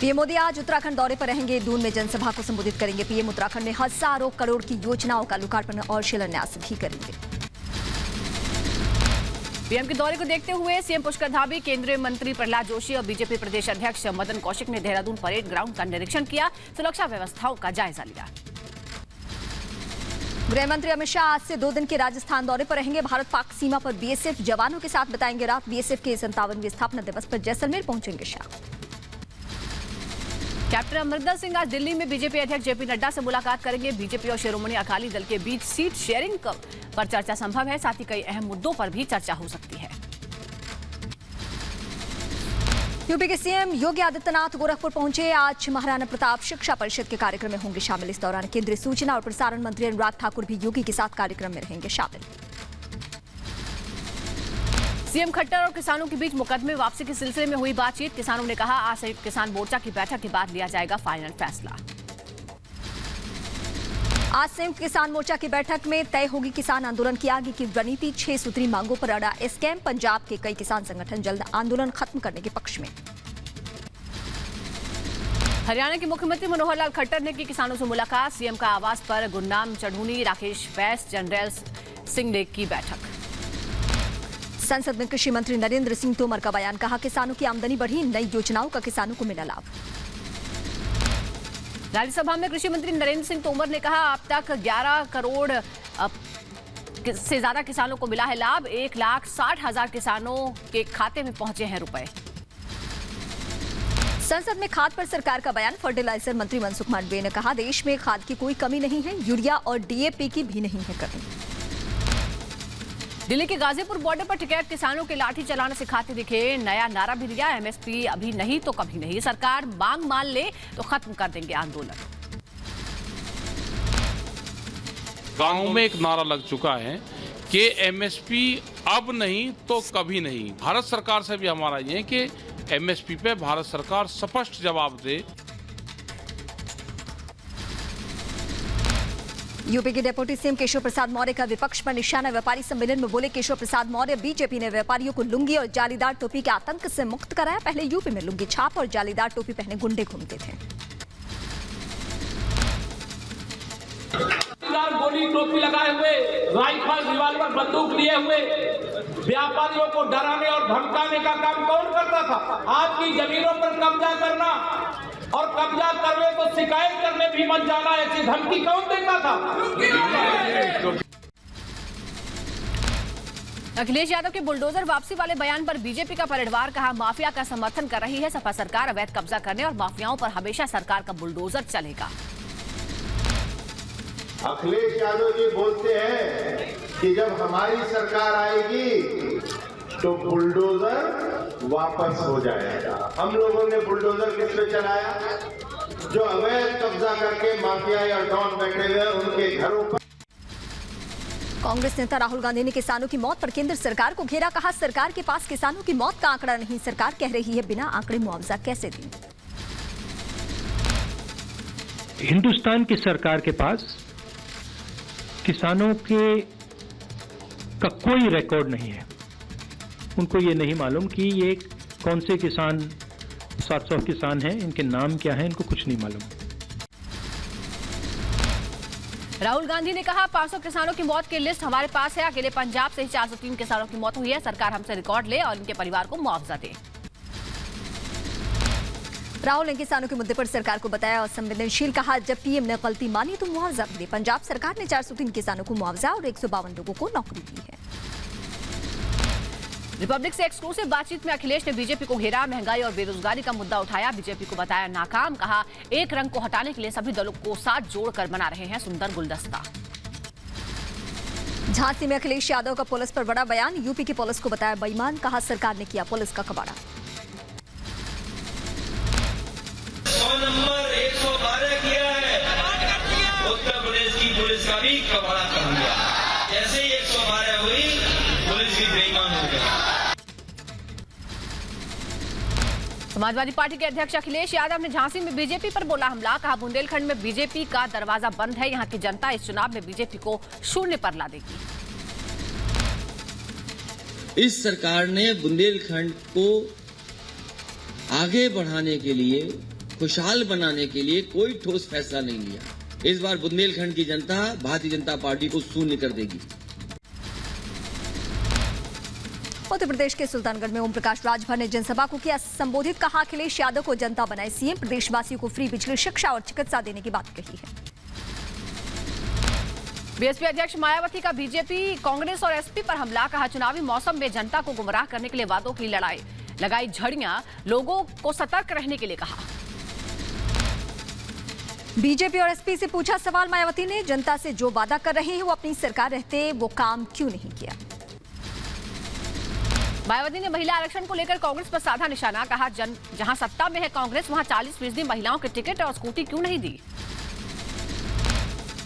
PM Modi आज उत्तराखंड दौरे पर रहेंगे। दून में जनसभा को संबोधित करेंगे। पीएम उत्तराखंड में हजारों करोड़ की योजनाओं का लोकार्पण और शिलान्यास भी करेंगे। पीएम के दौरे को देखते हुए सीएम पुष्कर धामी, केंद्रीय मंत्री प्रहलाद जोशी और बीजेपी प्रदेश अध्यक्ष मदन कौशिक ने देहरादून परेड ग्राउंड का निरीक्षण किया, सुरक्षा व्यवस्थाओं का जायजा लिया। गृह मंत्री अमित शाह आज से 2 दिन के राजस्थान दौरे पर रहेंगे। भारत पाक सीमा पर बीएसएफ जवानों के साथ बिताएंगे रात। बीएसएफ के 57वें स्थापना दिवस पर जैसलमेर पहुंचेंगे शाह। कैप्टन अमरिंदर सिंह आज दिल्ली में बीजेपी अध्यक्ष जेपी नड्डा से मुलाकात करेंगे। बीजेपी और शिरोमणि अकाली दल के बीच सीट शेयरिंग पर चर्चा संभव है, साथ ही कई अहम मुद्दों पर भी चर्चा हो सकती है। यूपी के सीएम योगी आदित्यनाथ गोरखपुर पहुंचे। आज महाराणा प्रताप शिक्षा परिषद के कार्यक्रम में होंगे शामिल। इस दौरान केंद्रीय सूचना और प्रसारण मंत्री अनुराग ठाकुर भी योगी के साथ कार्यक्रम में रहेंगे शामिल। सीएम खट्टर और किसानों के बीच मुकदमे वापसी के सिलसिले में हुई बातचीत। किसानों ने कहा, आज संयुक्त किसान मोर्चा की बैठक के बाद लिया जाएगा फाइनल फैसला। आज संयुक्त किसान मोर्चा की बैठक में तय होगी किसान आंदोलन की आगे की रणनीति। 6 सूत्री मांगों पर अड़ा एसकेएम। पंजाब के कई किसान संगठन जल्द आंदोलन खत्म करने के पक्ष में। हरियाणा के मुख्यमंत्री मनोहर लाल खट्टर ने की किसानों से मुलाकात। सीएम का आवास पर गुरनाम चढ़ूनी, राकेश बैस, जनरल सिंह ने की बैठक। संसद में कृषि मंत्री नरेंद्र सिंह तोमर का बयान, कहा किसानों की आमदनी बढ़ी, नई योजनाओं का किसानों को मिला लाभ। राज्यसभा में कृषि मंत्री नरेंद्र सिंह तोमर ने कहा, अब तक 11 करोड़ से ज्यादा किसानों को मिला है लाभ। 1,60,000 किसानों के खाते में पहुंचे हैं रुपए। संसद में खाद पर सरकार का बयान। फर्टिलाइजर मंत्री मनसुख मांडविया ने कहा, देश में खाद की कोई कमी नहीं है, यूरिया और डीएपी की भी नहीं है कमी। दिल्ली के गाजीपुर बॉर्डर पर टिकैत किसानों के लाठी चलाने से खाते दिखे। नया नारा भी दिया, एमएसपी अभी नहीं तो कभी नहीं, सरकार मांग मान ले तो खत्म कर देंगे आंदोलन। गांव में एक नारा लग चुका है कि एमएसपी अब नहीं तो कभी नहीं। भारत सरकार से भी हमारा ये है कि एमएसपी पे भारत सरकार स्पष्ट जवाब दे। यूपी के डिप्टी सीएम केशव प्रसाद मौर्य का विपक्ष पर निशाना। व्यापारी सम्मेलन में बोले केशव प्रसाद मौर्य, बीजेपी ने व्यापारियों को लुंगी और जालीदार टोपी के आतंक से मुक्त कराया। पहले यूपी में लुंगी छाप और जालीदार टोपी पहने गुंडे घूमते थे। गोली टोपी लगाए हुए, राइफल रिवाल्वर बंदूक लिए हुए व्यापारियों को डराने और धमकाने का काम कौन करता था? आपकी जमीनों पर कब्जा करना और कब्जा करने तो शिकायत करने भी मत जाना, ऐसी धमकी कौन देता था? अखिलेश यादव के बुलडोजर वापसी वाले बयान पर बीजेपी का पलटवार। कहा, माफिया का समर्थन कर रही है सपा सरकार। अवैध कब्जा करने और माफियाओं पर हमेशा सरकार का बुलडोजर चलेगा। अखिलेश यादव जी बोलते हैं कि जब हमारी सरकार आएगी तो बुलडोजर वापस हो जाएगा। हम लोगों ने बुलडोजर किस पे चलाया? जो अवैध कब्जा करके माफिया या डॉन बैठे हुए उनके घरों पर। कांग्रेस नेता राहुल गांधी ने किसानों की मौत पर केंद्र सरकार को घेरा। कहा, सरकार के पास किसानों की मौत का आंकड़ा नहीं। सरकार कह रही है बिना आंकड़े मुआवजा कैसे दें। हिंदुस्तान की सरकार के पास किसानों का कोई रिकॉर्ड नहीं है। उनको ये नहीं मालूम कि ये कौन से किसान 700 किसान हैं, इनके नाम क्या हैं, इनको कुछ नहीं मालूम। राहुल गांधी ने कहा, 500 किसानों की मौत की लिस्ट हमारे पास है। अकेले पंजाब से ही 403 किसानों की मौत हुई है। सरकार हमसे रिकॉर्ड ले और इनके परिवार को मुआवजा दे। राहुल ने किसानों के मुद्दे पर सरकार को बताया असंवेदनशील। कहा, जब पीएम ने गलती मानी तो मुआवजा भी दे। पंजाब सरकार ने 403 किसानों को मुआवजा और 152 लोगों को नौकरी दी है। रिपब्लिक से एक्सक्लूसिव बातचीत में अखिलेश ने बीजेपी को घेरा। महंगाई और बेरोजगारी का मुद्दा उठाया, बीजेपी को बताया नाकाम। कहा, एक रंग को हटाने के लिए सभी दलों को साथ जोड़कर बना रहे हैं सुंदर गुलदस्ता। झांसी में अखिलेश यादव का पुलिस पर बड़ा बयान। यूपी की पुलिस को बताया बेईमान। कहा, सरकार ने किया पुलिस का कबाड़ा। नंबर 112 किया है, उत्तर प्रदेश की पुलिस का भी कबाड़ा कर दिया। जैसे ही 112 हुई, पुलिस भी बेईमान हो गई। समाजवादी पार्टी के अध्यक्ष अखिलेश यादव ने झांसी में बीजेपी पर बोला हमला। कहा, बुंदेलखंड में बीजेपी का दरवाजा बंद है। यहां की जनता इस चुनाव में बीजेपी को शून्य पर ला देगी। इस सरकार ने बुंदेलखंड को आगे बढ़ाने के लिए खुशहाल बनाने के लिए कोई ठोस फैसला नहीं लिया। इस बार बुंदेलखंड की जनता भारतीय जनता पार्टी को शून्य कर देगी। उत्तर प्रदेश के सुल्तानगढ़ में ओम प्रकाश राजभर ने जनसभा को किया संबोधित। कहा अखिलेश यादव को जनता बनाए सीएम। प्रदेशवासियों को फ्री बिजली, शिक्षा और चिकित्सा देने की बात कही है। बीएसपी अध्यक्ष मायावती का बीजेपी, कांग्रेस और एसपी पर हमला। कहा चुनावी मौसम में जनता को गुमराह करने के लिए वादों की लड़ाई लगाई झड़ियां। लोगों को सतर्क रहने के लिए कहा। बीजेपी और एसपी से पूछा सवाल मायावती ने। जनता से जो वादा कर रहे हैं वो अपनी सरकार रहते वो काम क्यों नहीं किया। मायावती ने महिला आरक्षण को लेकर कांग्रेस पर साधा निशाना। कहा जहां सत्ता में है कांग्रेस वहां 40% महिलाओं के टिकट और स्कूटी क्यों नहीं दी।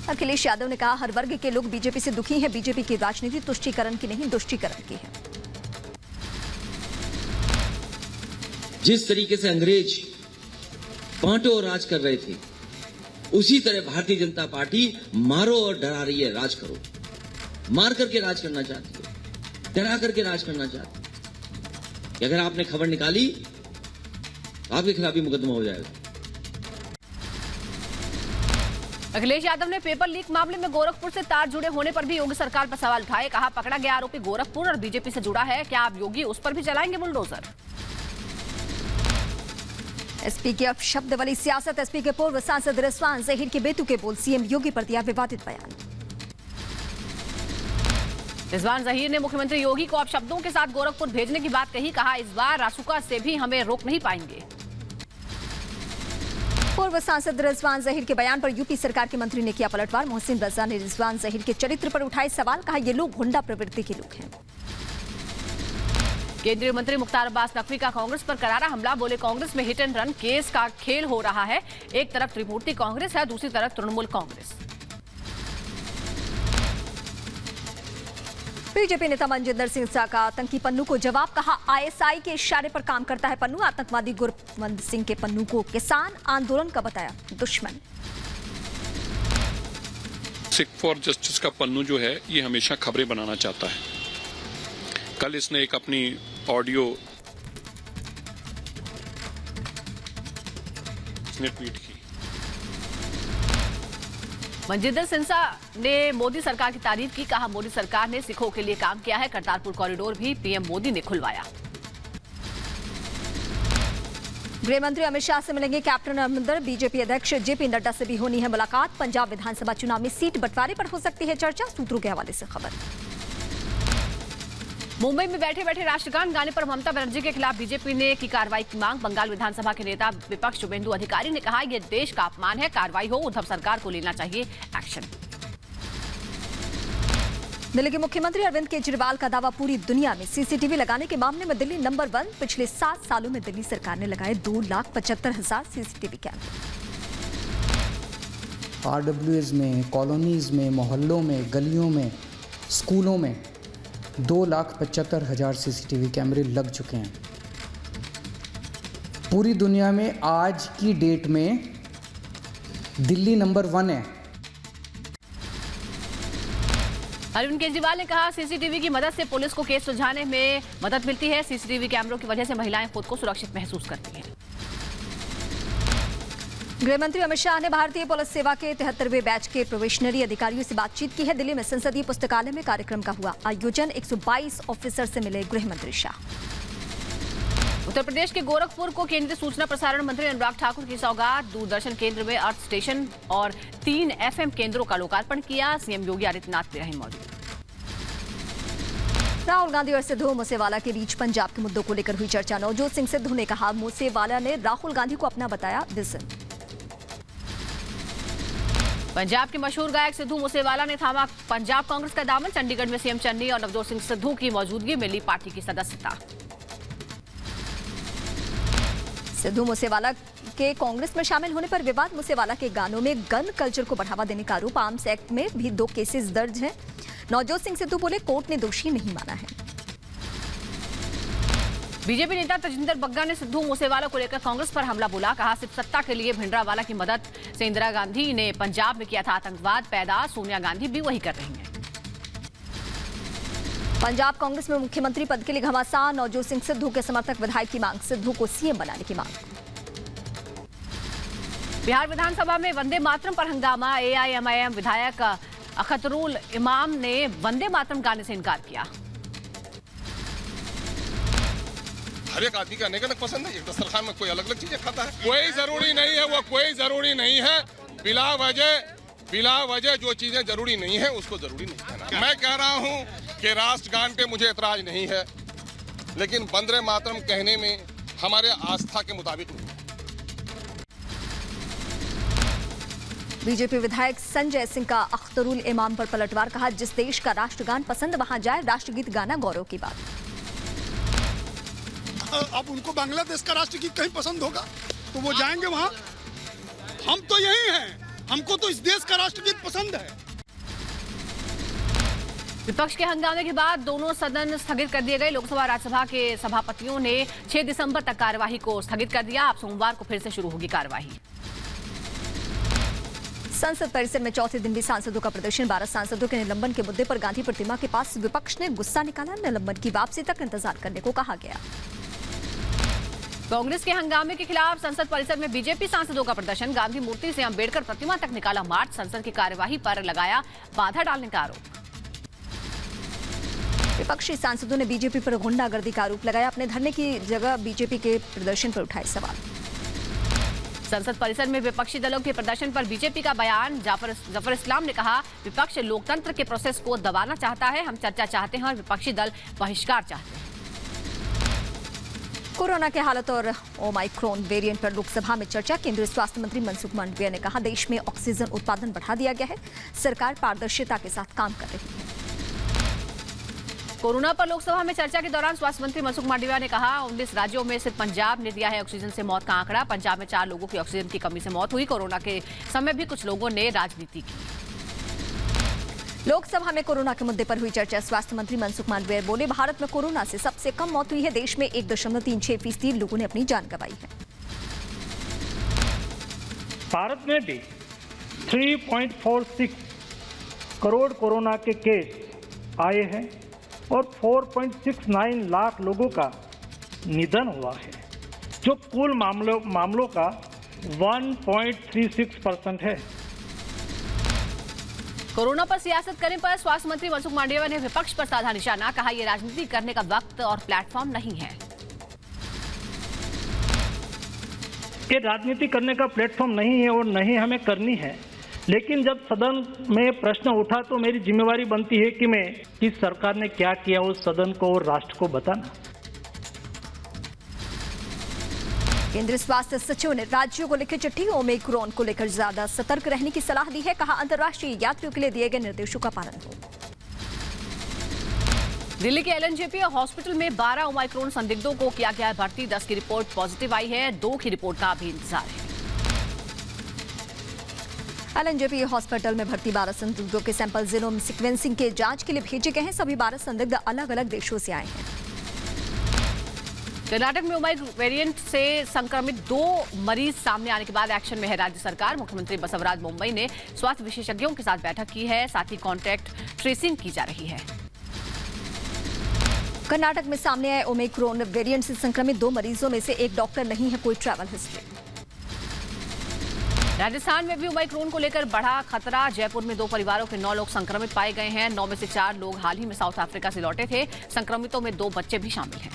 अखिलेश यादव ने कहा हर वर्ग के लोग बीजेपी से दुखी हैं। बीजेपी की राजनीति तुष्टीकरण की नहीं, दुष्टीकरण की है। जिस तरीके से अंग्रेज बांटो और राज कर रहे थे, उसी तरह भारतीय जनता पार्टी मारो और डरा रही है, राज करो। मार करके राज करना चाहती है, डरा करके राज करना चाहती है। अगर आपने खबर निकाली तो आपके खिलाफ भी मुकदमा हो जाएगा। अखिलेश यादव ने पेपर लीक मामले में गोरखपुर से तार जुड़े होने पर भी योगी सरकार पर सवाल उठाए। कहा पकड़ा गया आरोपी गोरखपुर और बीजेपी से जुड़ा है। क्या आप योगी उस पर भी चलाएंगे बुलडोजर। एसपी की अपशब्द वाली सियासत। एसपी के पूर्व सांसद रिजवान जहीर के बेतु के बोल। सीएम योगी पर दिया विवादित बयान। रिजवान जहीर ने मुख्यमंत्री योगी को अपशब्दों के साथ गोरखपुर भेजने की बात कही। कहा इस बार रासुका से भी हमें रोक नहीं पाएंगे। पूर्व सांसद रिजवान जहीर के बयान पर यूपी सरकार के मंत्री ने किया पलटवार। मोहसिन रजा ने रिजवान जहीर के चरित्र पर उठाए सवाल। कहा ये लोग गुंडा प्रवृत्ति के लोग हैं। केंद्रीय मंत्री मुख्तार अब्बास नकवी का कांग्रेस पर करारा हमला। बोले कांग्रेस में हिट एंड रन केस का खेल हो रहा है। एक तरफ त्रिमूर्ति कांग्रेस है, दूसरी तरफ तृणमूल कांग्रेस। बीजेपी नेता मनजिंदर सिंह का आतंकी पन्नू को जवाब। कहा आईएसआई के इशारे पर काम करता है पन्नू। आतंकवादी गुरवंत सिंह के पन्नू को किसान आंदोलन का बताया दुश्मन। सिख फॉर जस्टिस का पन्नू जो है ये हमेशा खबरें बनाना चाहता है। कल इसने एक अपनी ऑडियो ट्वीट की। मनजिंदर सिंह ने मोदी सरकार की तारीफ की। कहा मोदी सरकार ने सिखों के लिए काम किया है। करतारपुर कॉरिडोर भी पीएम मोदी ने खुलवाया। गृह मंत्री अमित शाह से मिलेंगे कैप्टन अमरिंदर। बीजेपी अध्यक्ष जेपी नड्डा से भी होनी है मुलाकात। पंजाब विधानसभा चुनाव में सीट बंटवारे पर हो सकती है चर्चा। सूत्रों के हवाले से खबर। मुंबई में बैठे बैठे राष्ट्रगान गाने पर ममता बनर्जी के खिलाफ बीजेपी ने की कार्रवाई की मांग। बंगाल विधानसभा के नेता विपक्ष शुभेंदु अधिकारी ने कहा यह देश का अपमान है, कार्रवाई हो, उद्धव सरकार को लेना चाहिए एक्शन। दिल्ली के मुख्यमंत्री अरविंद केजरीवाल का दावा पूरी दुनिया में सीसीटीवी लगाने के मामले में दिल्ली नंबर 1। पिछले 7 सालों में दिल्ली सरकार ने लगाए 2,75,000 सीसीटीवी कैमरे। RWAs में, कॉलोनीज में, मोहल्लों में, गलियों में, स्कूलों में 2,75,000 सीसीटीवी कैमरे लग चुके हैं। पूरी दुनिया में आज की डेट में दिल्ली नंबर 1 है। अरविंद केजरीवाल ने कहा सीसीटीवी की मदद से पुलिस को केस सुलझाने में मदद मिलती है। सीसीटीवी कैमरों की वजह से महिलाएं खुद को सुरक्षित महसूस करती हैं। गृह मंत्री अमित शाह ने भारतीय पुलिस सेवा के 73वें बैच के प्रोबेशनरी अधिकारियों से बातचीत की है। दिल्ली में संसदीय पुस्तकालय में कार्यक्रम का हुआ आयोजन। 122 ऑफिसर से मिले गृह मंत्री शाह। उत्तर प्रदेश के गोरखपुर को केंद्रीय सूचना प्रसारण मंत्री अनुराग ठाकुर की सौगात। दूरदर्शन केंद्र में अर्थ स्टेशन और 3 FM केंद्रों का लोकार्पण किया। सीएम योगी आदित्यनाथ भी रहे मौजूद। राहुल गांधी और सिद्धू मूसेवाला के बीच पंजाब के मुद्दों को लेकर हुई चर्चा। नवजोत सिंह सिद्धू ने कहा मूसेवाला ने राहुल गांधी को अपना बताया विजन। पंजाब के मशहूर गायक सिद्धू मूसेवाला ने थामा पंजाब कांग्रेस का दामन। चंडीगढ़ में सीएम चन्नी और नवजोत सिंह सिद्धू की मौजूदगी में ली पार्टी की सदस्यता। सिद्धू मूसेवाला के कांग्रेस में शामिल होने पर विवाद। मूसेवाला के गानों में गन कल्चर को बढ़ावा देने का आरोप। आर्म्स एक्ट में भी 2 केसेस दर्ज हैं। नवजोत सिंह सिद्धू बोले कोर्ट ने दोषी नहीं माना है। बीजेपी नेता तजिंदर बग्गा ने सिद्धू मूसेवाला को लेकर कांग्रेस पर हमला बोला। कहा सिर्फ सत्ता के लिए भिंडरावाला की मदद से इंदिरा गांधी ने पंजाब में किया था आतंकवाद पैदा। सोनिया गांधी भी वही कर रही हैं। पंजाब कांग्रेस में मुख्यमंत्री पद के लिए घमासान। नवजोत सिंह सिद्धू के समर्थक विधायक की मांग। सिद्धू को सीएम बनाने की मांग। बिहार विधानसभा में वंदे मातरम पर हंगामा। एआईएमआईएम विधायक अख्तरुल इमाम ने वंदे मातरम गाने से इनकार किया। हर एक आदमी का अलग पसंद है। एक दस्तरखान में कोई अलग अलग चीजें खाता है, कोई जरूरी नहीं है, वो कोई जरूरी नहीं है। बिला वजह जो चीजें जरूरी नहीं है उसको जरूरी नहीं कहना। मैं कह रहा हूँ कि राष्ट्रगान पे मुझे एतराज नहीं है, लेकिन वंदे मातरम कहने में हमारे आस्था के मुताबिक नहीं। बीजेपी विधायक संजय सिंह का अख्तरुल इमाम पर पलटवार। कहा, जिस देश का राष्ट्रगान पसंद वहां जाए, राष्ट्रगीत गाना गौरव की बात। अब उनको बांग्लादेश का राष्ट्रगीत कहीं पसंद होगा तो वो जाएंगे वहां। हम तो यही हैं, हमको तो इस देश का राष्ट्रगीत पसंद है। विपक्ष के हंगामे के बाद दोनों सदन स्थगित कर दिए गए। लोकसभा और राज्यसभा के सभापतियों ने 6 दिसंबर तक कार्यवाही को स्थगित कर दिया। अब सोमवार को फिर से शुरू होगी कार्यवाही। संसद परिसर में चौथे दिन भी सांसदों का प्रदर्शन। 12 सांसदों के निलंबन के मुद्दे पर गांधी प्रतिमा के पास विपक्ष ने गुस्सा निकाला। निलंबन की वापसी तक इंतजार करने को कहा गया। कांग्रेस के हंगामे के खिलाफ संसद परिसर में बीजेपी सांसदों का प्रदर्शन। गांधी मूर्ति से अंबेडकर प्रतिमा तक निकाला मार्च। संसद की कार्यवाही पर लगाया बाधा डालने का आरोप। विपक्षी सांसदों ने बीजेपी पर गुंडागर्दी का आरोप लगाया। अपने धरने की जगह बीजेपी के प्रदर्शन पर उठाए सवाल। संसद परिसर में विपक्षी दलों के प्रदर्शन पर बीजेपी का बयान। जफर इस्लाम ने कहा, विपक्ष लोकतंत्र के प्रोसेस को दबाना चाहता है। हम चर्चा चाहते हैं और विपक्षी दल बहिष्कार चाहते हैं। कोरोना के हालत और ओमाइक्रोन वेरिएंट पर लोकसभा में चर्चा। केंद्रीय स्वास्थ्य मंत्री मनसुख मांडविया ने कहा, देश में ऑक्सीजन उत्पादन बढ़ा दिया गया है। सरकार पारदर्शिता के साथ काम कर रही है। कोरोना पर लोकसभा में चर्चा के दौरान स्वास्थ्य मंत्री मनसुख मांडविया ने कहा, 19 राज्यों में सिर्फ पंजाब ने दिया है ऑक्सीजन से मौत का आंकड़ा। पंजाब में 4 लोगों की ऑक्सीजन की कमी से मौत हुई। कोरोना के समय भी कुछ लोगों ने राजनीति की। लोकसभा में कोरोना के मुद्दे पर हुई चर्चा। स्वास्थ्य मंत्री मनसुख मांडविया बोले, भारत में कोरोना से सबसे कम मौत हुई है। देश में 1.36% लोगों ने अपनी जान गंवाई है। भारत में भी 3.46 करोड़ कोरोना के केस आए हैं और 4.69 लाख लोगों का निधन हुआ है, जो कुल मामलों का 1.36% है। कोरोना पर सियासत करने पर स्वास्थ्य मंत्री मनसुख मांडविया ने विपक्ष पर साधा निशाना। कहा, यह राजनीति करने का वक्त और प्लेटफॉर्म नहीं है। ये राजनीति करने का प्लेटफॉर्म नहीं है और नहीं हमें करनी है। लेकिन जब सदन में प्रश्न उठा तो मेरी जिम्मेवारी बनती है कि मैं इस सरकार ने क्या किया उस सदन को और राष्ट्र को बताना। केंद्रीय स्वास्थ्य सचिव ने राज्यों को लिखी चिट्ठी। ओमिक्रॉन को लेकर ज्यादा सतर्क रहने की सलाह दी है। कहा, अंतर्राष्ट्रीय यात्रियों के लिए दिए गए निर्देशों का पालन हो। दिल्ली के एलएनजेपी हॉस्पिटल में 12 ओमाइक्रोन संदिग्धों को किया गया भर्ती। 10 की रिपोर्ट पॉजिटिव आई है। 2 की रिपोर्ट का अभी इंतजार है। एलएनजेपी हॉस्पिटल में भर्ती 12 संदिग्धों के सैंपल जीनोम सीक्वेंसिंग के जांच के लिए भेजे गए हैं। सभी 12 संदिग्ध अलग अलग देशों से आए हैं। कर्नाटक में ओमाइक्रोन वेरिएंट से संक्रमित 2 मरीज सामने आने के बाद एक्शन में है राज्य सरकार। मुख्यमंत्री बसवराज मुंबई ने स्वास्थ्य विशेषज्ञों के साथ बैठक की है। साथ ही कॉन्टैक्ट ट्रेसिंग की जा रही है। कर्नाटक में सामने आए ओमिक्रॉन वेरिएंट से संक्रमित 2 मरीजों में से एक डॉक्टर नहीं है, कोई ट्रैवल हिस्ट्री। राजस्थान में भी ओमाइक्रोन को लेकर बढ़ा खतरा। जयपुर में 2 परिवारों के 9 लोग संक्रमित पाए गए हैं। 9 में से 4 लोग हाल ही में साउथ अफ्रीका से लौटे थे। संक्रमितों में 2 बच्चे भी शामिल हैं।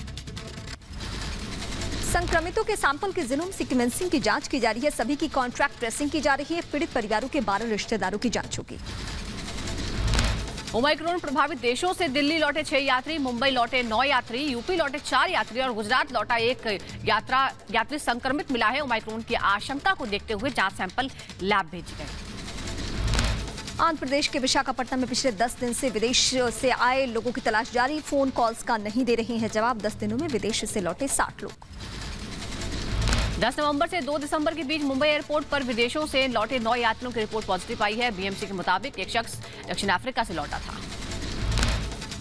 संक्रमितों के सैंपल की जीनोम सीक्वेंसिंग की जांच की जा रही है। सभी की कॉन्ट्रैक्ट ट्रेसिंग की जा रही है। पीड़ित परिवारों के 12 रिश्तेदारों की जांच होगी। ओमाइक्रोन प्रभावित देशों से दिल्ली लौटे 6 यात्री, मुंबई लौटे 9 यात्री, यूपी लौटे 4 यात्री और गुजरात लौटा 1 यात्री संक्रमित मिला है। ओमाइक्रोन की आशंका को देखते हुए जांच सैंपल लैब भेजे गए। आंध्र प्रदेश के विशाखापट्टनम में पिछले 10 दिन से विदेश से आए लोगों की तलाश जारी। फोन कॉल्स का नहीं दे रहे हैं जवाब। 10 दिनों में विदेश से लौटे 60 लोग। 10 नवंबर से 2 दिसंबर के बीच मुंबई एयरपोर्ट पर विदेशों से लौटे 9 यात्रियों की रिपोर्ट पॉजिटिव आई है। बीएमसी के मुताबिक एक शख्स दक्षिण अफ्रीका से लौटा था।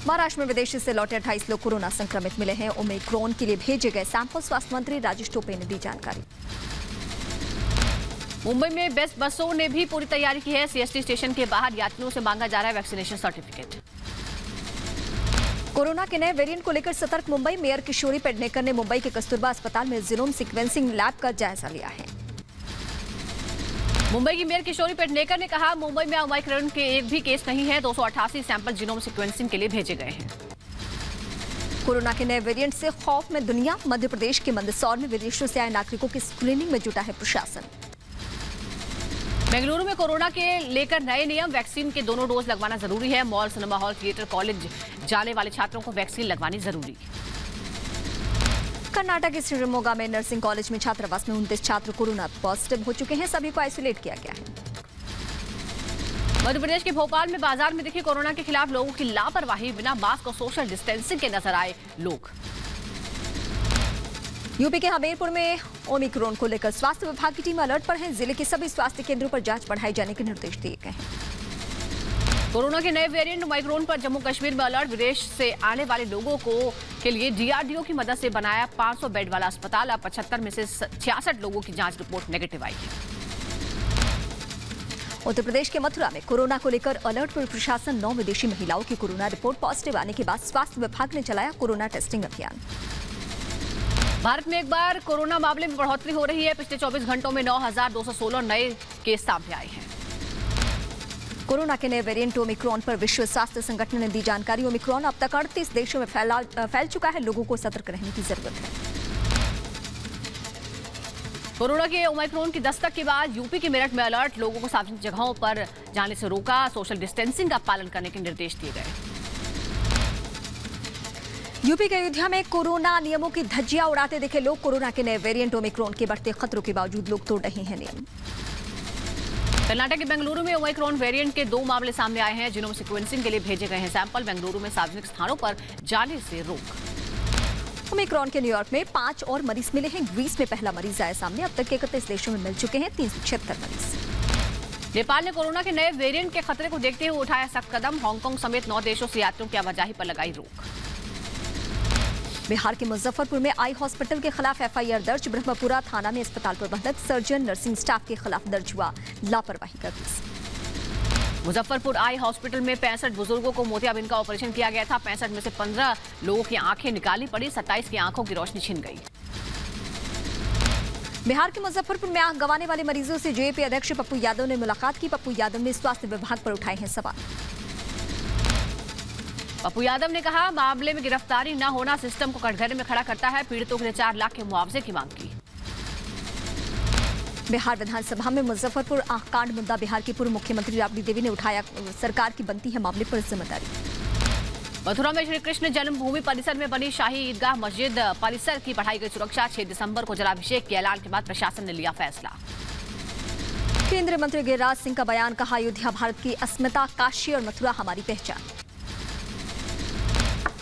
महाराष्ट्र में विदेश से लौटे 28 लोग कोरोना संक्रमित मिले हैं। ओमिक्रॉन के लिए भेजे गए सैंपल स्वास्थ्य मंत्री राजेश टोपे ने दी जानकारी। मुंबई में बेस्ट बसों ने भी पूरी तैयारी की है। सीएसटी स्टेशन के बाहर यात्रियों से मांगा जा रहा है वैक्सीनेशन सर्टिफिकेट। कोरोना के नए वेरिएंट को लेकर सतर्क मुंबई। मेयर किशोरी पेडनेकर ने मुंबई के कस्तूरबा अस्पताल में जीनोम सीक्वेंसिंग लैब का जायजा लिया है। मुंबई की मेयर किशोरी पेडनेकर ने कहा, मुंबई में ओमाइक्रॉन के एक भी केस नहीं है। 288 सैंपल जीनोम सीक्वेंसिंग के लिए भेजे गए हैं। कोरोना के नए वेरिएंट से खौफ में दुनिया। मध्य प्रदेश के मंदसौर में विदेशों से आए नागरिकों की स्क्रीनिंग में जुटा है प्रशासन। बेंगलुरु में कोरोना के लेकर नए नियम। वैक्सीन के दोनों डोज लगवाना जरूरी है। Mall, cinema hall, theatre, college जाने वाले छात्रों को वैक्सीन लगवानी जरूरी। कर्नाटक के शिवमोगा में नर्सिंग कॉलेज में छात्रावास में 29 छात्र कोरोना पॉजिटिव हो चुके हैं। सभी को आइसोलेट किया गया है। मध्य प्रदेश के भोपाल में बाजार में दिखी कोरोना के खिलाफ लोगों की लापरवाही। बिना मास्क और सोशल डिस्टेंसिंग के नजर आए लोग। यूपी के हमीरपुर में ओमिक्रॉन को लेकर स्वास्थ्य विभाग की टीम अलर्ट पर है। जिले के सभी स्वास्थ्य केंद्रों पर जांच बढ़ाए जाने के निर्देश दिए गए हैं। कोरोना के नए वेरिएंट ओमिक्रॉन पर जम्मू कश्मीर में अलर्ट। विदेश से आने वाले लोगों के लिए डीआरडीओ की मदद से बनाया 500 बेड वाला अस्पताल। अब 75 में से 66 लोगों की जांच रिपोर्ट नेगेटिव आई है। उत्तर प्रदेश के मथुरा में कोरोना को लेकर अलर्ट पर प्रशासन। 9 विदेशी महिलाओं की कोरोना रिपोर्ट पॉजिटिव आने के बाद स्वास्थ्य विभाग ने चलाया कोरोना टेस्टिंग अभियान। भारत में एक बार कोरोना मामले में बढ़ोतरी हो रही है। पिछले 24 घंटों में 9,216 नए केस सामने आए हैं। कोरोना के नए वेरिएंट ओमिक्रॉन पर विश्व स्वास्थ्य संगठन ने दी जानकारी। ओमिक्रॉन अब तक 38 देशों में फैल चुका है। लोगों को सतर्क रहने की जरूरत है। कोरोना के ओमिक्रॉन की दस्तक के बाद यूपी के मेरठ में अलर्ट। लोगों को सार्वजनिक जगहों पर जाने से रोका। सोशल डिस्टेंसिंग का पालन करने के निर्देश दिए गए। यूपी के अयोध्या में कोरोना नियमों की धज्जियां उड़ाते दिखे लोग। कोरोना के नए वेरिएंट ओमिक्रॉन के बढ़ते खतरों के बावजूद लोग तोड़ रहे हैं नियम। कर्नाटक के बेंगलुरु में ओमिक्रॉन वेरिएंट के 2 मामले सामने आए हैं। जीनोम सीक्वेंसिंग के लिए भेजे गए हैं सैंपल। बेंगलुरु में सार्वजनिक स्थानों पर जाने से रोक। ओमिक्रॉन के न्यूयॉर्क में 5 और मरीज मिले हैं। ग्रीस में पहला मरीज आया सामने। अब तक 31 देशों में मिल चुके हैं 376 मरीज। नेपाल ने कोरोना के नए वेरिएंट के खतरे को देखते हुए उठाया सख्त कदम। हांगकांग समेत 9 देशों से यात्रियों की आवाजाही पर लगाई रोक। बिहार के मुजफ्फरपुर में आई हॉस्पिटल के खिलाफ एफआईआर दर्ज। ब्रह्मपुरा थाना में अस्पताल प्रबंधक, सर्जन, नर्सिंग स्टाफ के खिलाफ दर्ज हुआ लापरवाही का केस। मुजफ्फरपुर आई हॉस्पिटल में 65 बुजुर्गों को मोतियाबिंद का ऑपरेशन किया गया था। 65 में से 15 लोगों की आंखें निकाली पड़ी। 27 की आंखों की रोशनी छिन गई। बिहार के मुजफ्फरपुर में आंख गंवाने वाले मरीजों से जेपी अध्यक्ष पप्पू यादव ने मुलाकात की। पप्पू यादव ने स्वास्थ्य विभाग पर उठाए हैं सवाल। पप्पू यादव ने कहा, मामले में गिरफ्तारी न होना सिस्टम को कटघरे में खड़ा करता है। पीड़ितों के लिए 4 लाख के मुआवजे की मांग की। बिहार विधानसभा में मुजफ्फरपुर आंख कांड मुद्दा। बिहार की पूर्व मुख्यमंत्री राबड़ी देवी ने उठाया सरकार की बनती है मामले पर जिम्मेदारी। मथुरा में श्री कृष्ण जन्मभूमि परिसर में बनी शाही ईदगाह मस्जिद परिसर की बढ़ाई गई सुरक्षा। 6 दिसंबर को जलाभिषेक के ऐलान के बाद प्रशासन ने लिया फैसला। केंद्रीय मंत्री गिरिराज सिंह का बयान। कहा, अयोध्या भारत की अस्मिता, काशी और मथुरा हमारी पहचान।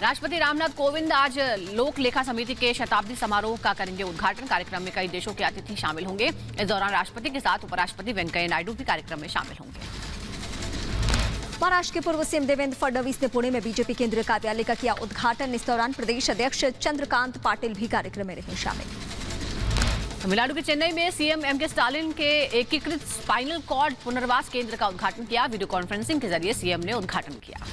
राष्ट्रपति रामनाथ कोविंद आज लोक लेखा समिति के शताब्दी समारोह का करेंगे उद्घाटन। कार्यक्रम में कई देशों के अतिथि शामिल होंगे। इस दौरान राष्ट्रपति के साथ उपराष्ट्रपति वेंकैया नायडू भी कार्यक्रम में शामिल होंगे। महाराष्ट्र के पूर्व सीएम देवेंद्र फडणवीस ने पुणे में बीजेपी केंद्रीय कार्यालय का किया उद्घाटन। इस दौरान प्रदेश अध्यक्ष चंद्रकांत पाटिल भी कार्यक्रम में रहे शामिल। तमिलनाडु के चेन्नई में सीएम एमके स्टालिन के एकीकृत स्पाइनल कॉर्ड पुनर्वास केंद्र का उद्घाटन किया। वीडियो कॉन्फ्रेंसिंग के जरिए सीएम ने उद्घाटन किया।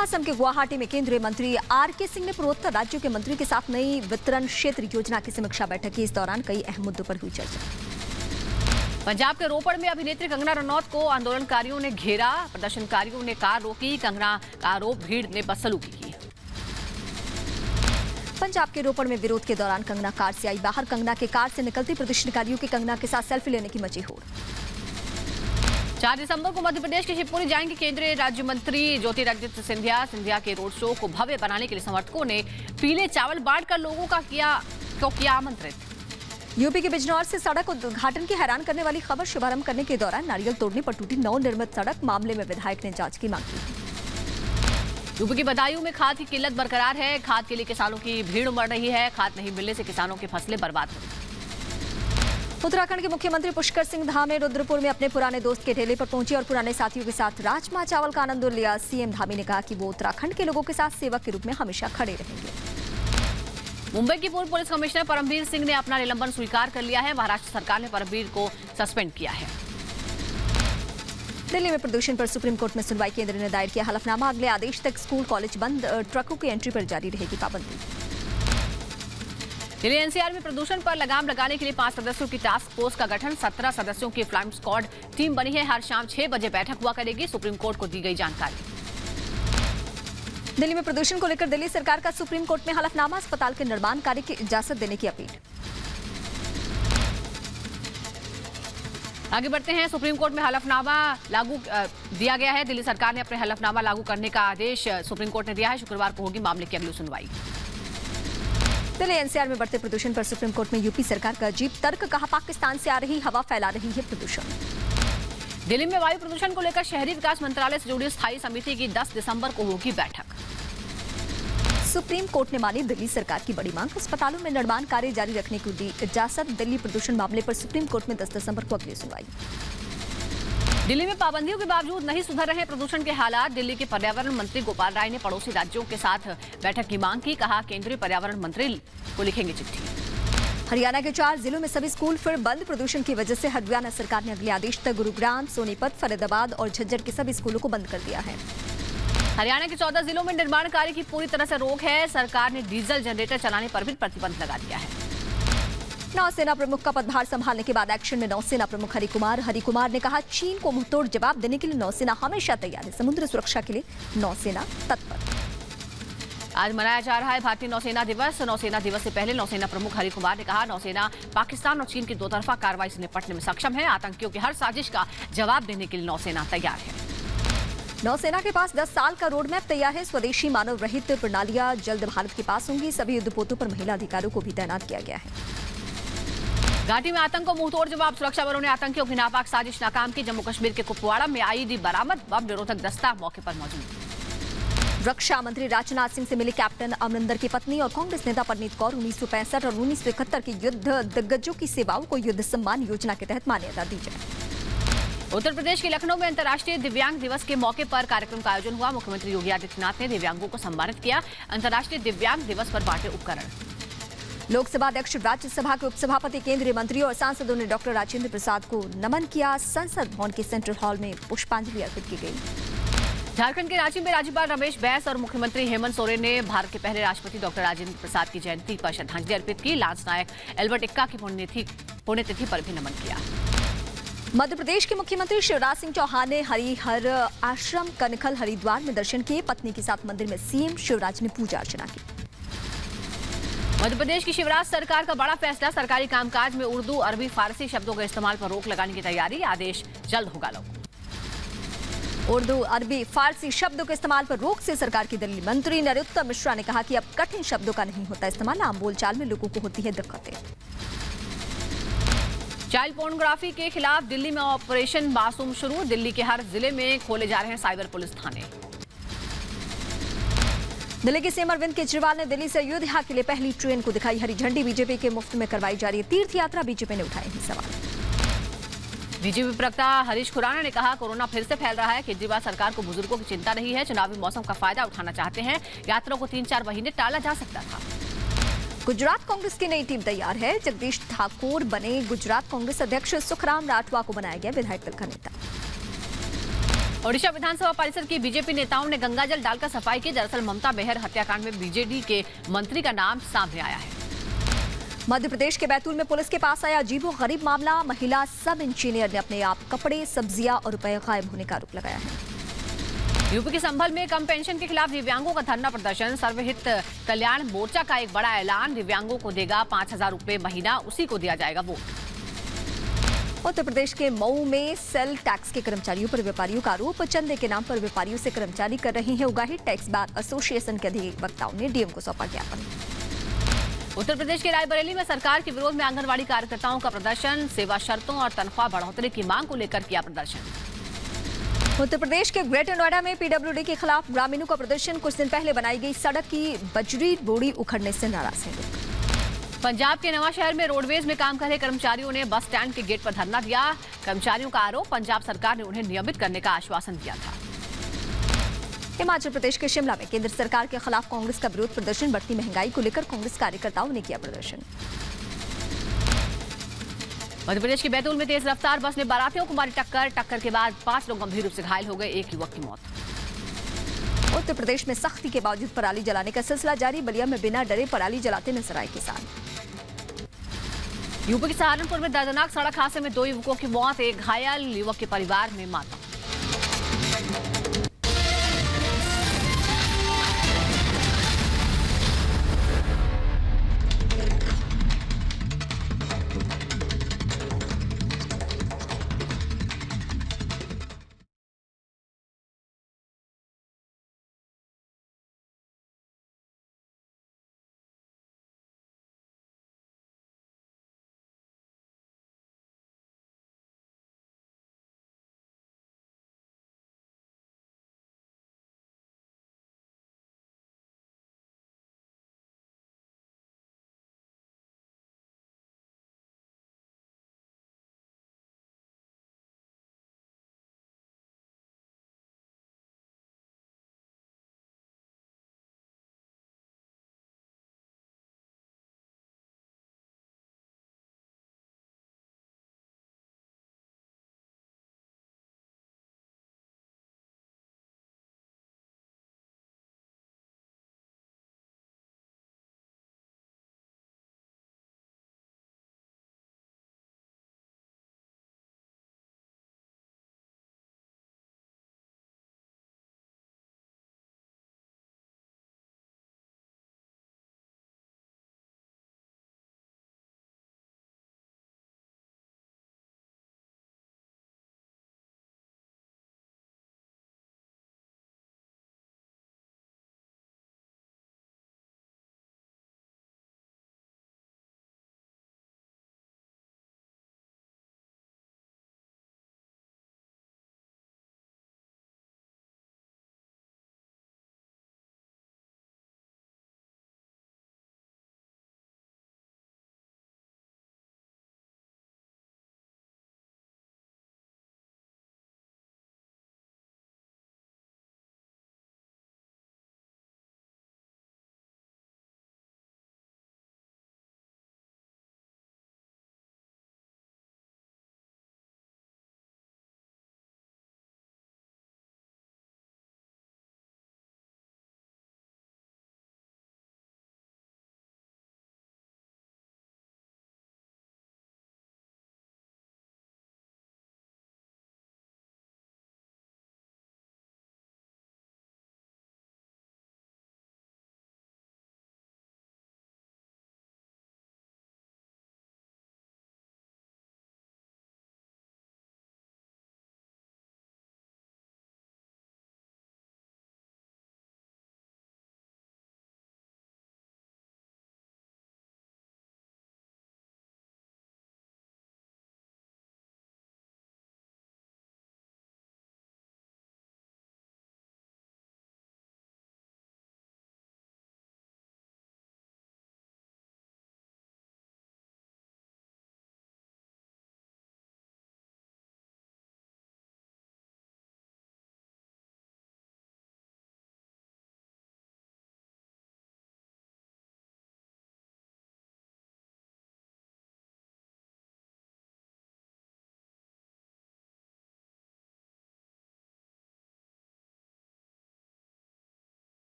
असम के गुवाहाटी में केंद्रीय मंत्री आरके सिंह ने पूर्वोत्तर राज्यों के मंत्रियों के साथ नई वितरण क्षेत्र योजना की समीक्षा बैठक की। इस दौरान कई अहम मुद्दों पर हुई चर्चा। पंजाब के रोपड़ में अभिनेत्री कंगना रनौत को आंदोलनकारियों ने घेरा। प्रदर्शनकारियों ने कार रोकी। कंगना का आरोप भीड़ ने बदसलूकी की। पंजाब के रोपड़ में विरोध के दौरान कंगना कार से आई बाहर। कंगना के कार से निकलते प्रदर्शनकारियों की कंगना के साथ सेल्फी लेने की मची होड़। 4 दिसंबर को मध्य प्रदेश के शिवपुरी जाएंगे केंद्रीय राज्य मंत्री ज्योतिरादित्य सिंधिया। सिंधिया के रोड शो को भव्य बनाने के लिए समर्थकों ने पीले चावल बांटकर लोगों का किया आमंत्रित। यूपी के बिजनौर से सड़क उद्घाटन की हैरान करने वाली खबर। शुभारंभ करने के दौरान नारियल तोड़ने पर टूटी नवनिर्मित सड़क। मामले में विधायक ने जांच की मांग की। यूपी की बदायूं में खाद की किल्लत बरकरार है। खाद के लिए किसानों की भीड़ उमड़ रही है। खाद नहीं मिलने से किसानों की फसलें बर्बाद हो रही। उत्तराखंड के मुख्यमंत्री पुष्कर सिंह धामी रुद्रपुर में अपने पुराने दोस्त के ठेले पर पहुंचे और पुराने साथियों के साथ राजमा चावल का आनंद लिया। सीएम धामी ने कहा कि वो उत्तराखंड के लोगों के साथ सेवक के रूप में हमेशा खड़े रहेंगे। मुंबई की पूर्व पुलिस कमिश्नर परमवीर सिंह ने अपना निलंबन स्वीकार कर लिया है। महाराष्ट्र सरकार ने परमवीर को सस्पेंड किया है। दिल्ली में प्रदूषण पर सुप्रीम कोर्ट में सुनवाई। केंद्र ने दायर किया हलफनामा। अगले आदेश तक स्कूल कॉलेज बंद। ट्रकों की एंट्री पर जारी रहेगी पाबंदी। दिल्ली एनसीआर में प्रदूषण पर लगाम लगाने के लिए 5 सदस्यों की टास्क फोर्स का गठन, 17 सदस्यों की फ्लाइंग स्क्वाड टीम बनी है। हर शाम 6 बजे बैठक हुआ करेगी, सुप्रीम कोर्ट को दी गई जानकारी। दिल्ली में प्रदूषण को लेकर दिल्ली सरकार का सुप्रीम कोर्ट में हलफनामा, अस्पताल के निर्माण कार्य की इजाजत देने की अपील। आगे बढ़ते हैं, सुप्रीम कोर्ट में हलफनामा लागू दिया गया है। दिल्ली सरकार ने अपने हलफनामा लागू करने का आदेश सुप्रीम कोर्ट ने दिया है। शुक्रवार को होगी मामले की अगली सुनवाई। दिल्ली एनसीआर में बढ़ते प्रदूषण पर सुप्रीम कोर्ट में यूपी सरकार का अजीब तर्क, कहा पाकिस्तान से आ रही हवा फैला रही है प्रदूषण। दिल्ली में वायु प्रदूषण को लेकर शहरी विकास मंत्रालय से जुड़ी स्थायी समिति की 10 दिसंबर को होगी बैठक। सुप्रीम कोर्ट ने मानी दिल्ली सरकार की बड़ी मांग, अस्पतालों में निर्माण कार्य जारी रखने को दी इजाजत। दिल्ली प्रदूषण मामले पर सुप्रीम कोर्ट में 10 दिसंबर को अगली सुनवाई। दिल्ली में पाबंदियों के बावजूद नहीं सुधर रहे प्रदूषण के हालात। दिल्ली के पर्यावरण मंत्री गोपाल राय ने पड़ोसी राज्यों के साथ बैठक की मांग की, कहा केंद्रीय पर्यावरण मंत्री को लिखेंगे चिट्ठी। हरियाणा के 4 जिलों में सभी स्कूल फिर बंद, प्रदूषण की वजह से हरियाणा सरकार ने अगले आदेश तक गुरुग्राम, सोनीपत, फरीदाबाद और झज्जर के सभी स्कूलों को बंद कर दिया है। हरियाणा के 14 जिलों में निर्माण कार्य की पूरी तरह से रोक है। सरकार ने डीजल जनरेटर चलाने पर भी प्रतिबंध लगा दिया है। नौसेना प्रमुख का पदभार संभालने के बाद एक्शन में नौसेना प्रमुख हरि कुमार ने कहा चीन को मुंहतोड़ जवाब देने के लिए नौसेना हमेशा तैयार है, समुद्र सुरक्षा के लिए नौसेना तत्पर। आज मनाया जा रहा है भारतीय नौसेना दिवस। नौसेना दिवस से पहले नौसेना प्रमुख हरि कुमार ने कहा नौसेना पाकिस्तान और चीन की दोतरफा कार्रवाई से निपटने में सक्षम है। आतंकियों की हर साजिश का जवाब देने के लिए नौसेना तैयार है। नौसेना के पास 10 साल का रोड मैप तैयार है। स्वदेशी मानव रहित प्रणालियां जल्द भारत के पास होंगी। सभी युद्धपोतों पर महिला अधिकारियों को भी तैनात किया गया है। घाटी में आतंक को मुंहतोड़ जवाब, सुरक्षा बलों ने आतंकियों की नापाक साजिश नाकाम की। जम्मू कश्मीर के कुपवाड़ा में आईईडी बरामद, बम निरोधक दस्ता मौके पर मौजूद। रक्षा मंत्री राजनाथ सिंह से मिली कैप्टन अमरिंदर की पत्नी और कांग्रेस नेता परनीत कौर। 1965 और 1971 के युद्ध दिग्गजों की सेवाओं को युद्ध सम्मान योजना के तहत मान्यता दी जाए। उत्तर प्रदेश के लखनऊ में अंतर्राष्ट्रीय दिव्यांग दिवस के मौके पर कार्यक्रम का आयोजन हुआ। मुख्यमंत्री योगी आदित्यनाथ ने दिव्यांगों को सम्मानित किया। अंतर्राष्ट्रीय दिव्यांग दिवस पर बांटे उपकरण। लोकसभा अध्यक्ष, राज्यसभा के उपसभापति, केंद्रीय मंत्री और सांसदों ने डॉक्टर राजेंद्र प्रसाद को नमन किया। संसद भवन के सेंट्रल हॉल में पुष्पांजलि अर्पित की गई। झारखंड के रांची में राज्यपाल रमेश बैस और मुख्यमंत्री हेमंत सोरेन ने भारत के पहले राष्ट्रपति डॉक्टर राजेंद्र प्रसाद की जयंती पर श्रद्धांजलि अर्पित की। लांस नायक एल्बर्ट एक्का की पुण्यतिथि पर भी नमन किया। मध्य प्रदेश के मुख्यमंत्री शिवराज सिंह चौहान ने हरिहर आश्रम कनखल हरिद्वार में दर्शन किए। पत्नी के साथ मंदिर में सीएम शिवराज ने पूजा अर्चना की। मध्य प्रदेश की शिवराज सरकार का बड़ा फैसला, सरकारी कामकाज में उर्दू, अरबी, फारसी शब्दों के इस्तेमाल पर रोक लगाने की तैयारी। आदेश जल्द होगा लागू। उर्दू, अरबी, फारसी शब्दों के इस्तेमाल पर रोक से सरकार की दलील। मंत्री नरोत्तम मिश्रा ने कहा कि अब कठिन शब्दों का नहीं होता इस्तेमाल, आम बोलचाल में लोगों को होती है दिक्कतें। चाइल्ड पोर्नोग्राफी के खिलाफ दिल्ली में ऑपरेशन मासूम शुरू। दिल्ली के हर जिले में खोले जा रहे हैं साइबर पुलिस थाने। दिल्ली के सीएम अरविंद केजरीवाल ने दिल्ली से अयोध्या के लिए पहली ट्रेन को दिखाई हरी झंडी। बीजेपी के मुफ्त में करवाई जा रही है तीर्थ यात्रा, बीजेपी ने उठाए हैं सवाल। बीजेपी प्रवक्ता हरीश खुराना ने कहा कोरोना फिर से फैल रहा है। केजरीवाल सरकार को बुजुर्गों की चिंता नहीं है, चुनावी मौसम का फायदा उठाना चाहते हैं। यात्रा को 3-4 महीने टाला जा सकता था। गुजरात कांग्रेस की नई टीम तैयार है। जगदीश ठाकुर बने गुजरात कांग्रेस अध्यक्ष। सुखराम राठवा को बनाया गया विधायक दल का नेता। ओडिशा विधानसभा परिषद की बीजेपी नेताओं ने गंगाजल डालकर सफाई की। दरअसल ममता मेहर हत्याकांड में बीजेडी के मंत्री का नाम सामने आया है। मध्य प्रदेश के बैतूल में पुलिस के पास आया अजीबोगरीब मामला। महिला सब इंजीनियर ने अपने आप कपड़े, सब्जियां और रुपए गायब होने का आरोप लगाया है। यूपी के संभल में कम पेंशन के खिलाफ दिव्यांगों का धरना प्रदर्शन। सर्वहित कल्याण मोर्चा का एक बड़ा ऐलान। दिव्यांगों को देगा 5,000 रुपए महीना, उसी को दिया जाएगा वोट। उत्तर प्रदेश के मऊ में सेल टैक्स के कर्मचारियों पर व्यापारियों का आरोप। चंदे के नाम पर व्यापारियों से कर्मचारी कर रहे हैं उगाही। टैक्स बार एसोसिएशन के अधिवक्ताओं ने डीएम को सौंपा ज्ञापन। उत्तर प्रदेश के रायबरेली में सरकार के विरोध में आंगनबाड़ी कार्यकर्ताओं का प्रदर्शन। सेवा शर्तों और तनख्वाह बढ़ोतरी की मांग को लेकर किया प्रदर्शन। उत्तर प्रदेश के ग्रेटर नोएडा में पीडब्ल्यूडी के खिलाफ ग्रामीणों का प्रदर्शन। कुछ दिन पहले बनाई गई सड़क की बजरी बोरी उखड़ने से नाराज हैं लोग। पंजाब के नवा शहर में रोडवेज में काम कर रहे कर्मचारियों ने बस स्टैंड के गेट पर धरना दिया। कर्मचारियों का आरोप, पंजाब सरकार ने उन्हें नियमित करने का आश्वासन दिया था। हिमाचल प्रदेश के शिमला में केंद्र सरकार के खिलाफ कांग्रेस का विरोध प्रदर्शन। बढ़ती महंगाई को लेकर कांग्रेस कार्यकर्ताओं ने किया प्रदर्शन। मध्य प्रदेश के बैतूल में तेज रफ्तार बस ने बारातियों को मारी टक्कर। टक्कर के बाद 5 लोग गंभीर रूप से घायल हो गए, एक युवक की मौत। उत्तर प्रदेश में सख्ती के बावजूद पराली जलाने का सिलसिला जारी। बलिया में बिना डरे पराली जलाते नजर आए किसान। यूपी के सहारनपुर में दर्दनाक सड़क हादसे में 2 युवकों की मौत, एक घायल युवक के परिवार में मातम।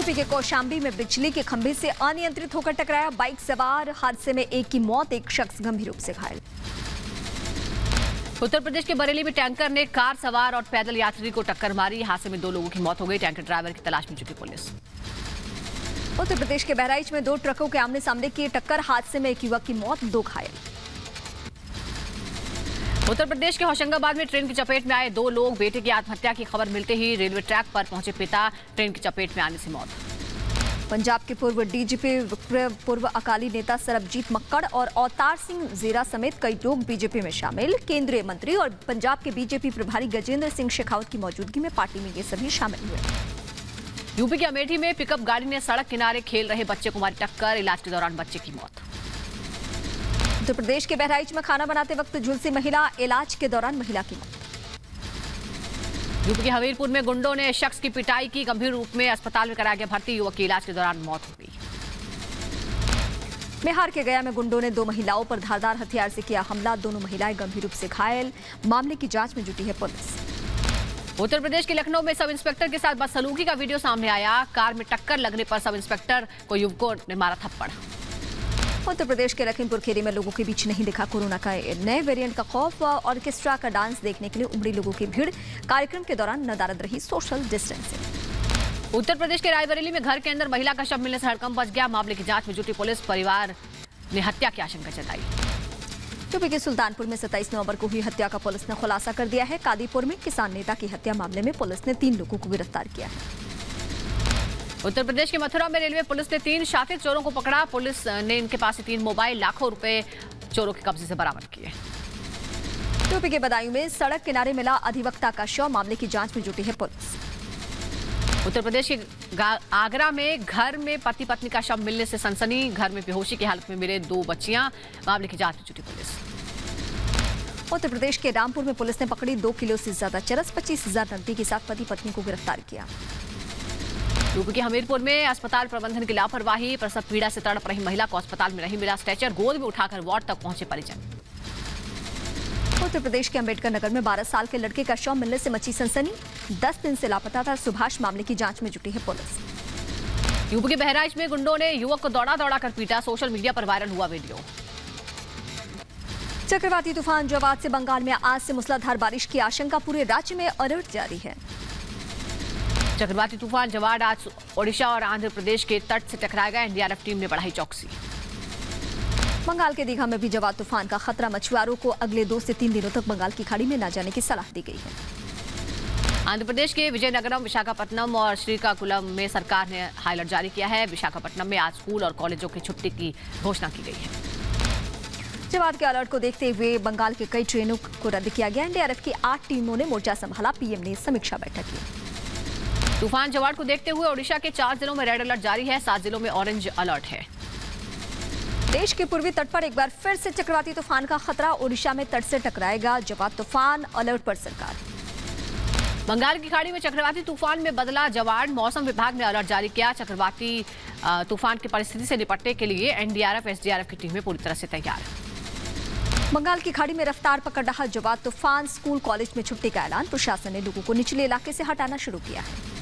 यूपी के कौशाम्बी में बिजली के खंभे से अनियंत्रित होकर टकराया बाइक सवार। हादसे में एक की मौत, एक शख्स गंभीर रूप से घायल। उत्तर प्रदेश के बरेली में टैंकर ने कार सवार और पैदल यात्री को टक्कर मारी। हादसे में 2 लोगों की मौत हो गई। टैंकर ड्राइवर की तलाश में जुटी पुलिस। उत्तर प्रदेश के बहराइच में 2 ट्रकों के आमने सामने की टक्कर। हादसे में एक युवक की मौत, 2 घायल। उत्तर प्रदेश के होशंगाबाद में ट्रेन की चपेट में आए 2 लोग। बेटे की आत्महत्या की खबर मिलते ही रेलवे ट्रैक पर पहुंचे पिता, ट्रेन की चपेट में आने से मौत। पंजाब के पूर्व डीजीपी, पूर्व अकाली नेता सरबजीत मक्कड़ और अवतार सिंह ज़ेरा समेत कई लोग बीजेपी में शामिल। केंद्रीय मंत्री और पंजाब के बीजेपी प्रभारी गजेंद्र सिंह शेखावत की मौजूदगी में पार्टी में ये सभी शामिल हुए। यूपी के अमेठी में पिकअप गाड़ी ने सड़क किनारे खेल रहे बच्चे को मारी टक्कर। इलाज के दौरान बच्चे की मौत। उत्तर प्रदेश के बहराइच में खाना बनाते वक्त झुलसी महिला, इलाज के दौरान महिला की मौत। यूपी के हमीरपुर में गुंडों ने शख्स की पिटाई की, गंभीर रूप में अस्पताल में कराया गया भर्ती। युवक की इलाज के दौरान मौत हो गई। बिहार के गया में गुंडों ने 2 महिलाओं पर धारदार हथियार से किया हमला। दोनों महिलाएं गंभीर रूप से घायल। मामले की जांच में जुटी है पुलिस। उत्तर प्रदेश के लखनऊ में सब इंस्पेक्टर के साथ बदसलूकी का वीडियो सामने आया। कार में टक्कर लगने पर सब इंस्पेक्टर को युवकों ने मारा थप्पड़। उत्तर प्रदेश के लखीमपुर खीरी में लोगों के बीच नहीं दिखा कोरोना का नए वेरिएंट का खौफ। ऑर्केस्ट्रा का डांस देखने के लिए उमड़ी लोगों की भीड़। कार्यक्रम के दौरान नदारद रही सोशल डिस्टेंसिंग। उत्तर प्रदेश के रायबरेली में घर के अंदर महिला का शव मिलने से हड़कंप मच गया। मामले की जांच में जुटी पुलिस। परिवार ने हत्या की आशंका जताई। यूपी के सुल्तानपुर में 27 नवंबर को हुई हत्या का पुलिस ने खुलासा कर दिया है। कादीपुर में किसान नेता की हत्या मामले में पुलिस ने 3 लोगों को गिरफ्तार किया है। उत्तर प्रदेश के मथुरा में रेलवे पुलिस ने 3 शातिर चोरों को पकड़ा। पुलिस ने इनके पास से 3 मोबाइल, लाखों रुपए चोरों के कब्जे से बरामद किए। यूपी के बदायूं में सड़क किनारे मिला अधिवक्ता का शव। मामले की जांच में जुटी है पुलिस। उत्तर प्रदेश के आगरा में घर में पति पत्नी का शव मिलने से सनसनी। घर में बेहोशी की हालत में मिले 2 बच्चियां। मामले की जांच में जुटी पुलिस। उत्तर प्रदेश के रामपुर में पुलिस ने पकड़ी 2 किलो से ज्यादा चरस। 25,000 नकदी के साथ पति पत्नी को गिरफ्तार किया। यूपी के हमीरपुर में अस्पताल प्रबंधन की लापरवाही। प्रसव पीड़ा से तड़प रही महिला को अस्पताल में नहीं मिला स्ट्रेचर। गोद में उठाकर वार्ड तक पहुंचे परिजन। उत्तर प्रदेश के अंबेडकर नगर में 12 साल के लड़के का शव मिलने से मची सनसनी। 10 दिन से लापता था सुभाष। मामले की जांच में जुटी है पुलिस। यूपी के बहराइच में गुंडों ने युवक को दौड़ा दौड़ा कर पीटा। सोशल मीडिया पर वायरल हुआ वीडियो। चक्रवाती तूफान जवाद से बंगाल में आज से मूसलाधार बारिश की आशंका। पूरे राज्य में अलर्ट जारी है। चक्रवाती तूफान जवाड आज ओडिशा और आंध्र प्रदेश के तट से टकराएगा। एनडीआरएफ टीम ने बढ़ाई चौकसी। बंगाल के दीघा में भी जवाद तूफान का खतरा। मछुआरों को अगले 2 से 3 दिनों तक बंगाल की खाड़ी में न जाने की सलाह दी गई है। आंध्र प्रदेश के विजयनगरम, विशाखापट्टनम और श्रीकाकुलम में सरकार ने हाई अलर्ट जारी किया है। विशाखापट्टनम में आज स्कूल और कॉलेजों की छुट्टी की घोषणा की गई है। जवाद के अलर्ट को देखते हुए बंगाल के कई ट्रेनों को रद्द किया गया। एनडीआरएफ की 8 टीमों ने मोर्चा संभाला। पीएम ने समीक्षा बैठक की। तूफान जवाड को देखते हुए ओडिशा के 4 जिलों में रेड अलर्ट जारी है। 7 जिलों में ऑरेंज अलर्ट है। देश के पूर्वी तट पर एक बार फिर से चक्रवाती तूफान का खतरा। ओडिशा में तट से टकराएगा जवाद तूफान। अलर्ट पर सरकार। बंगाल की खाड़ी में चक्रवाती तूफान में बदला जवाड। मौसम विभाग ने अलर्ट जारी किया। चक्रवाती तूफान की परिस्थिति से निपटने के लिए एनडीआरएफ, एसडीआरएफ की टीमें पूरी तरह से तैयार है। बंगाल की खाड़ी में रफ्तार पकड़ रहा जवाद तूफान। स्कूल कॉलेज में छुट्टी का ऐलान। प्रशासन ने लोगों को निचले इलाके से हटाना शुरू किया है।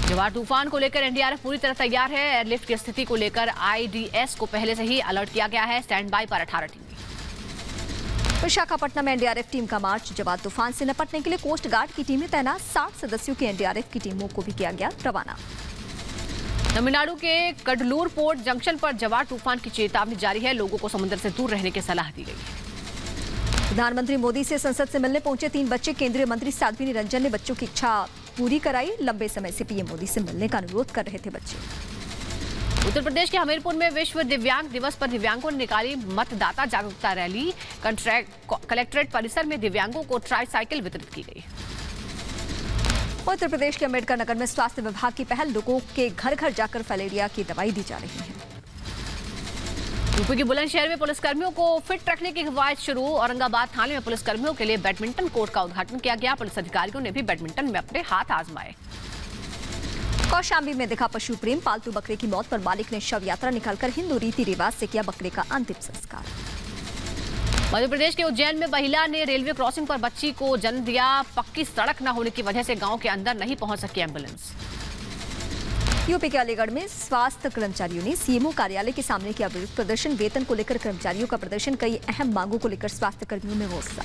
जवाड तूफान को लेकर एनडीआरएफ पूरी तरह तैयार है। एयरलिफ्ट की स्थिति को लेकर आईडीएस को पहले से ही अलर्ट किया गया है। स्टैंड बाय पर 18 टीमें। विशाखापट्टनम में एनडीआरएफ टीम का मार्च। जवाद तूफान से निपटने के लिए कोस्ट गार्ड की टीमें तैनात। 60 सदस्यों की एनडीआरएफ की टीमों को भी किया गया रवाना। तमिलनाडु के कडलूर पोर्ट जंक्शन पर जवाड तूफान की चेतावनी जारी है। लोगों को समुद्र से दूर रहने की सलाह दी गई है। प्रधानमंत्री मोदी से संसद से मिलने पहुंचे 3 बच्चे। केंद्रीय मंत्री साध्वी निरंजन ने बच्चों की इच्छा पूरी कराई। लंबे समय से पीएम मोदी से मिलने का अनुरोध कर रहे थे बच्चे। उत्तर प्रदेश के हमीरपुर में विश्व दिव्यांग दिवस पर दिव्यांगों ने निकाली मतदाता जागरूकता रैली। कलेक्ट्रेट परिसर में दिव्यांगों को ट्राईसाइकिल वितरित की गई। उत्तर प्रदेश के अंबेडकर नगर में स्वास्थ्य विभाग की पहल। लोगों के घर घर जाकर फलेरिया की दवाई दी जा रही है। यूपी के बुलंदशहर में पुलिसकर्मियों को फिट रखने की कवायद शुरू। औरंगाबाद थाने में पुलिसकर्मियों के लिए बैडमिंटन कोर्ट का उद्घाटन किया गया। पुलिस अधिकारियों ने भी बैडमिंटन में अपने हाथ आजमाए। कौशाम्बी में दिखा पशु प्रेम। पालतू बकरे की मौत पर मालिक ने शव यात्रा निकालकर हिंदू रीति रिवाज से किया बकरे का अंतिम संस्कार। मध्य प्रदेश के उज्जैन में महिला ने रेलवे क्रॉसिंग पर बच्ची को जन्म दिया। पक्की सड़क न होने की वजह से गांव के अंदर नहीं पहुंच सकी एम्बुलेंस। यूपी के अलीगढ़ में स्वास्थ्य कर्मचारियों ने सीएमओ कार्यालय के सामने किया विरोध प्रदर्शन। वेतन को लेकर कर्मचारियों का प्रदर्शन, कई अहम मांगों को लेकर स्वास्थ्य कर्मियों में गुस्सा।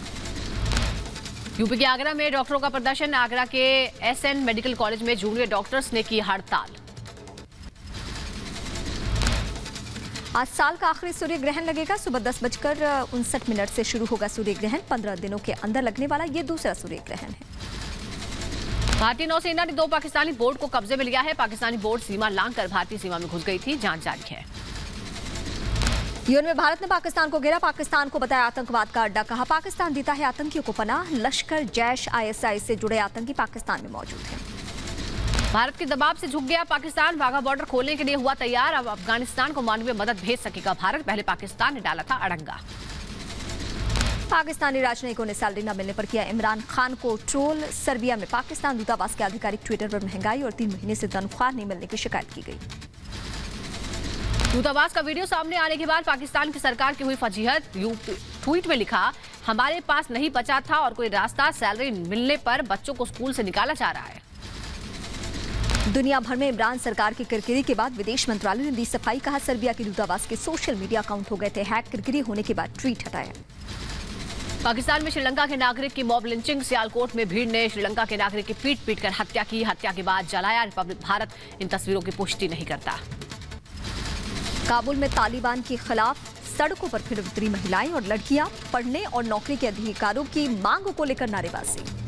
यूपी के आगरा में डॉक्टरों का प्रदर्शन। आगरा के एसएन मेडिकल कॉलेज में जूनियर डॉक्टर्स ने की हड़ताल। आज साल का आखिरी सूर्य ग्रहण लगेगा। सुबह 10:59 से शुरू होगा सूर्य ग्रहण। 15 दिनों के अंदर लगने वाला ये दूसरा सूर्य ग्रहण है। भारतीय नौसेना ने 2 पाकिस्तानी बोट को कब्जे में लिया है। पाकिस्तानी बोट सीमा लांघकर भारतीय सीमा में घुस गई थी। जांच जारी है। यूएन में भारत ने पाकिस्तान को घेरा। पाकिस्तान को बताया आतंकवाद का अड्डा। कहा पाकिस्तान देता है आतंकियों को पनाह। लश्कर, जैश, आईएसआई से जुड़े आतंकी पाकिस्तान में मौजूद हैं। भारत के दबाव से झुक गया पाकिस्तान। वाघा बॉर्डर खोलने के लिए हुआ तैयार। अब अफगानिस्तान को मानवीय मदद भेज सकेगा भारत। पहले पाकिस्तान ने डाला था अड़ंगा। पाकिस्तानी राजनयिकों ने सैलरी न मिलने पर किया इमरान खान को ट्रोल। सर्बिया में पाकिस्तान दूतावास के आधिकारिक ट्विटर पर महंगाई और 3 महीने से तनख्वाह नहीं मिलने की शिकायत की गई। दूतावास का वीडियो सामने आने के बाद पाकिस्तान की सरकार की हुई फजीहत। ट्वीट में लिखा, हमारे पास नहीं बचा था और कोई रास्ता। सैलरी मिलने पर बच्चों को स्कूल से निकाला जा रहा है। दुनिया भर में इमरान सरकार की किरकिरी के बाद विदेश मंत्रालय ने दी सफाई। कहा सर्बिया के दूतावास के सोशल मीडिया अकाउंट हो गए थे हैक। किरकिरी होने के बाद ट्वीट हटाया। पाकिस्तान में श्रीलंका के नागरिक की मॉब लिंचिंग। सियालकोट में भीड़ ने श्रीलंका के नागरिक की पीट कर हत्या की। हत्या के बाद जलाया। रिपब्लिक भारत इन तस्वीरों की पुष्टि नहीं करता। काबुल में तालिबान के खिलाफ सड़कों पर फिर उतरी महिलाएं और लड़कियां। पढ़ने और नौकरी के अधिकारों की मांग को लेकर नारेबाजी।